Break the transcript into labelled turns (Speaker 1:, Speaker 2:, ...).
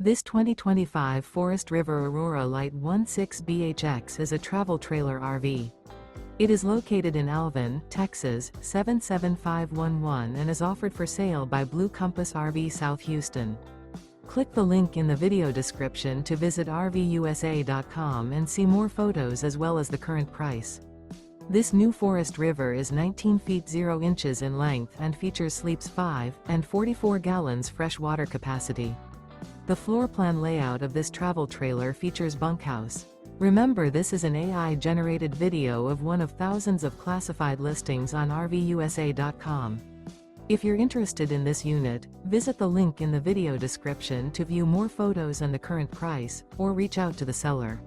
Speaker 1: This 2025 Forest River Aurora Light 16BHX is a travel trailer RV. It is located in Alvin, Texas, 77511 and is offered for sale by Blue Compass RV South Houston. Click the link in the video description to visit RVUSA.com and see more photos as well as the current price. This new Forest River is 19 feet 0 inches in length and features sleeps 5 and 44 gallons fresh water capacity. The floor plan layout of this travel trailer features bunkhouse. Remember, this is an AI-generated video of one of thousands of classified listings on RVUSA.com. If you're interested in this unit, visit the link in the video description to view more photos and the current price, or reach out to the seller.